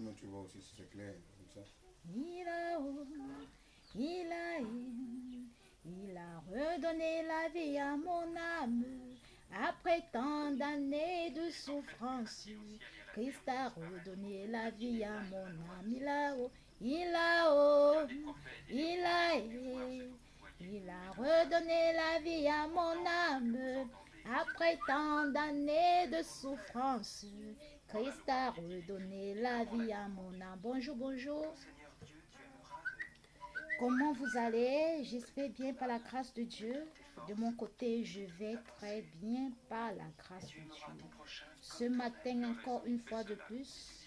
comment tu vois aussi, si c'est clair, comme ça. Il a, il a, il a redonné la vie à mon âme. Après tant d'années de souffrance, Christ a redonné la vie à mon âme. Il a, il a, il a redonné la vie à mon âme. Après tant d'années de souffrance, Christ a redonné la vie à mon âme. Bonjour, bonjour. Comment vous allez? J'espère bien par la grâce de Dieu. De mon côté, je vais très bien par la grâce de Dieu. Ce matin, encore une fois de plus,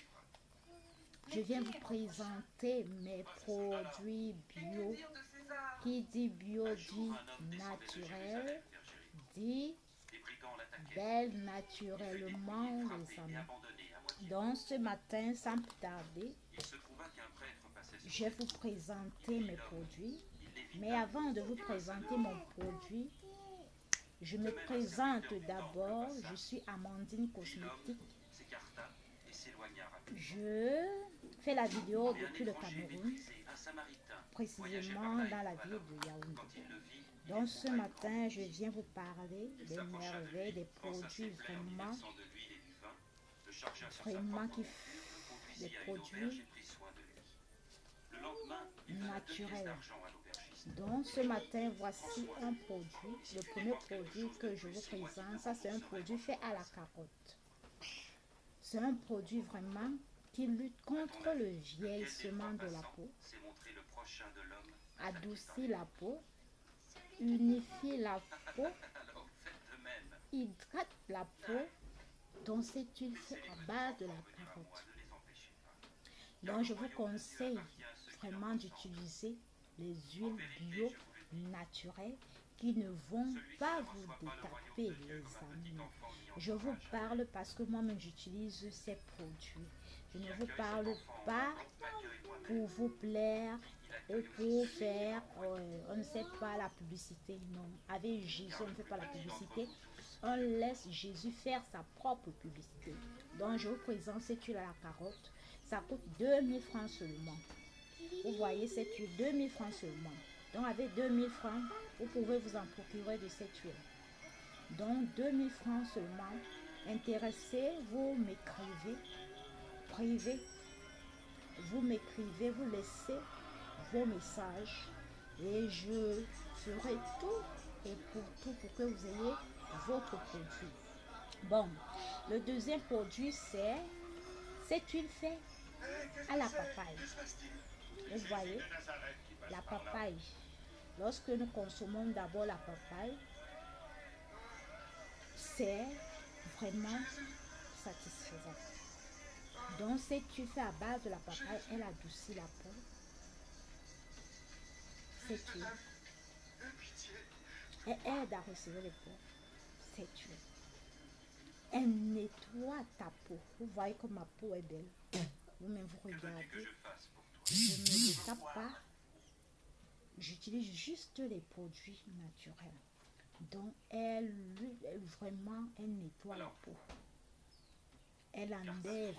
je viens vous présenter mes produits bio. Qui dit bio dit naturel, dit belle naturellement, les amis. Donc ce matin, sans plus tarder, je vais vous présenter mes produits. Mais avant de vous présenter mon produit, je me présente d'abord. Je suis Amandine Cosmétique. Je fais la vidéo depuis le Cameroun, précisément dans la ville de Yaoundé. Donc ce matin, je viens vous parler des merveilles, des produits des produits naturels. Donc ce matin, voici un produit. Le premier produit que je vous présente, ça c'est un produit fait à la carotte. C'est un produit vraiment qui lutte contre le vieillissement de la peau, adoucit la peau, unifie la peau, hydrate la peau. Donc cette huile fait à base de la carotte. Donc je vous conseille vraiment d'utiliser les huiles bio naturelles qui ne vont pas vous détaper, les amis. Je vous parle parce que moi-même j'utilise ces produits. Je ne vous parle pas pour vous plaire ou pour faire, on ne sait pas, la publicité. Non, avec Jésus, on ne fait pas la publicité. On laisse Jésus faire sa propre publicité. Donc je vous présente cette huile à la carotte. Ça coûte 2000 francs seulement. Vous voyez cette huile, 2000 francs seulement. Donc avec 2000 francs, vous pouvez vous en procurer de cette huile. Donc 2000 francs seulement. Intéressé, vous m'écrivez. Privé, vous m'écrivez, vous laissez vos messages. Et je ferai tout et pour tout pour que vous ayez votre produit. Bon, le deuxième produit, c'est cette huile faite à la papaye. Vous voyez, la papaye. Lorsque nous consommons d'abord la papaye, c'est vraiment satisfaisant. Donc cette huile faite à base de la papaye, elle adoucit la peau. Cette huile, elle aide à resserrer les peaux. Cette huile, elle nettoie ta peau. Vous voyez que ma peau est belle. Vous-même vous regardez. Je ne me détape pas. J'utilise juste les produits naturels. Donc elle nettoie la peau. Elle enlève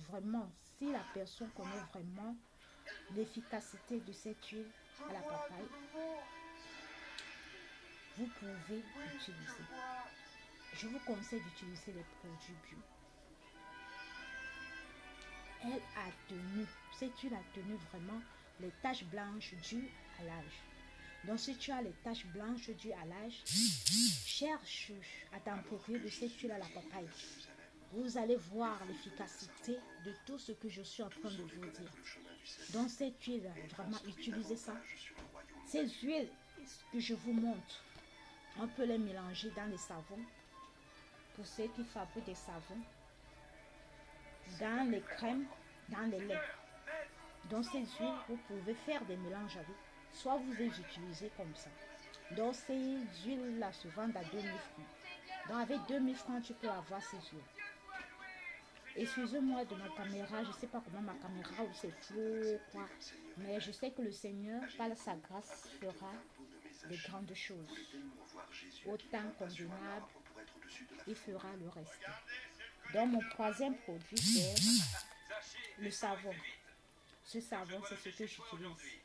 vraiment, si la personne connaît vraiment l'efficacité de cette huile à la papaye, vous pouvez l'utiliser. Je vous conseille d'utiliser les produits bio. Elle a tenu, cette huile a tenu vraiment les taches blanches dues à l'âge. Donc si tu as les taches blanches dues à l'âge, cherche à t'en procurer de cette huile à la papaye. Vous allez voir l'efficacité de tout ce que je suis en train de vous dire. Donc cette huile, vraiment utilisez ça. Ces huiles que je vous montre, on peut les mélanger dans les savons. Pour ceux qui fabriquent des savons, dans les crèmes, dans les laits. Donc ces huiles, vous pouvez faire des mélanges avec. Soit vous les utilisez comme ça. Donc ces huiles-là se vendent à 2000 francs. Donc avec 2000 francs, tu peux avoir ces huiles. Excusez-moi de ma caméra, je ne sais pas comment ma caméra ou c'est flou ou quoi. Mais je sais que le Seigneur, par sa grâce, fera de grandes choses. Autant convenable, il fera le reste. Donc mon troisième produit, c'est le savon. Ce savon, c'est ce que j'utilise.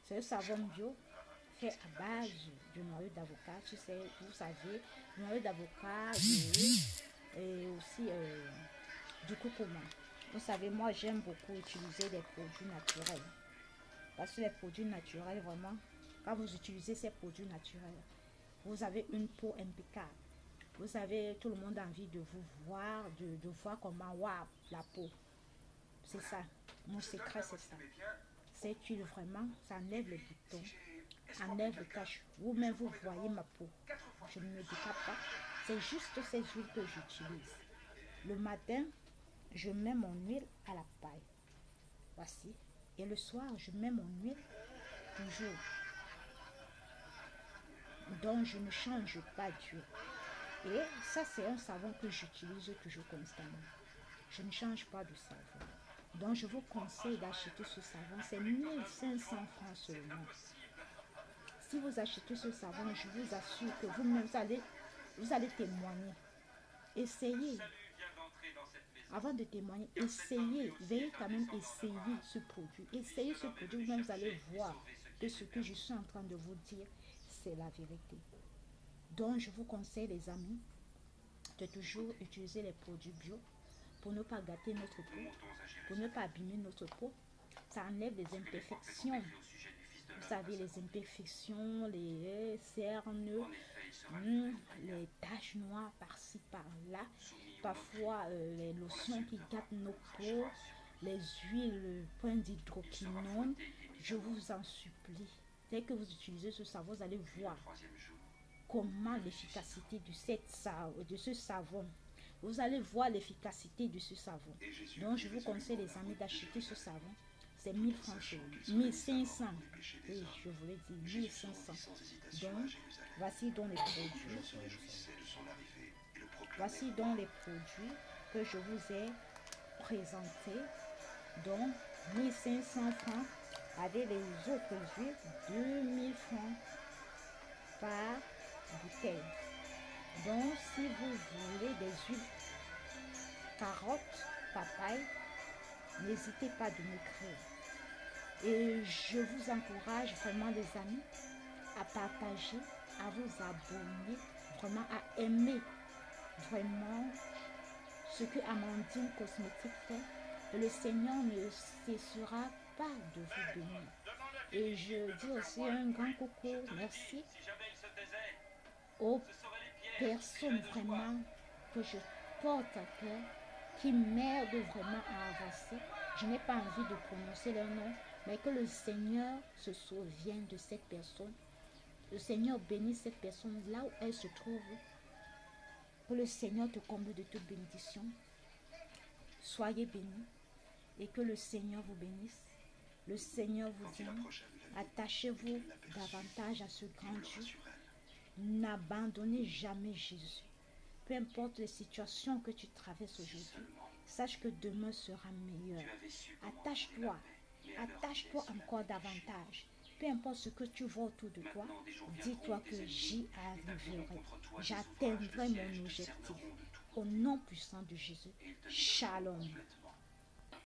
C'est le savon bio fait à base du noyau d'avocat. Tu sais, vous savez, du noyau d'avocat et aussi du curcuma. Vous savez, moi j'aime beaucoup utiliser des produits naturels. Parce que les produits naturels, vraiment, quand vous utilisez ces produits naturels, vous avez une peau impeccable. Vous avez, tout le monde a envie de vous voir, de voir comment, waouh, la peau. C'est ça. Mon secret, c'est ça. Cette huile, vraiment, ça enlève les boutons, enlève les taches. Vous-même, vous voyez ma peau. Je ne me décape pas. C'est juste ces huiles que j'utilise. Le matin, je mets mon huile à la paille. Voici. Et le soir, je mets mon huile toujours. Donc, je ne change pas d'huile. Et ça, c'est un savon que j'utilise toujours constamment. Je ne change pas de savon. Donc, je vous conseille d'acheter ce savon. C'est 1500 francs seulement. Si vous achetez ce savon, je vous assure que vous-même, vous allez témoigner. Essayez. Avant de témoigner, essayez. Veuillez quand même essayer ce produit. Essayez ce produit, vous-même, vous allez voir que ce que je suis en train de vous dire, c'est la vérité. Donc, je vous conseille, les amis, de toujours utiliser les produits bio pour ne pas gâter notre peau, pour ne pas abîmer notre peau. Ça enlève les imperfections. Vous savez, les imperfections, les cernes, les taches noires par-ci, par-là. Parfois, les lotions qui gâtent nos peaux, les huiles, point d'hydroquinone. Je vous en supplie. Dès que vous utilisez ce savon, vous allez voir comment l'efficacité de ce savon. Vous allez voir l'efficacité de ce savon. Donc, je vous conseille, les amis, d'acheter ce savon. C'est 1000 francs, 1500. Oui, je voulais dire 1500. Donc, voici donc les produits. Voici donc les produits que je vous ai présentés. Donc, 1500 francs avec les autres huiles, 2000 francs par bouteille. Donc, si vous voulez des huiles carottes, papaye, n'hésitez pas de m'écrire. Et je vous encourage vraiment, les amis, à partager, à vous abonner, vraiment à aimer vraiment ce que Amandine Cosmétique fait. Et le Seigneur ne cessera pas de vous bénir. Et je dis aussi un grand coucou, merci aux personnes vraiment que je porte à cœur, qui m'aident vraiment à avancer. Je n'ai pas envie de prononcer leur nom, mais que le Seigneur se souvienne de cette personne. Le Seigneur bénisse cette personne là où elle se trouve. Que le Seigneur te comble de toute bénédiction. Soyez bénis et que le Seigneur vous bénisse. Le Seigneur vous aime. Attachez-vous davantage à ce grand Dieu. N'abandonnez jamais Jésus. Peu importe les situations que tu traverses aujourd'hui, sache que demain sera meilleur. Attache-toi. Attache-toi encore davantage. Peu importe ce que tu vois autour de toi, dis-toi que j'y arriverai. J'atteindrai mon objectif. Au nom puissant de Jésus. Shalom.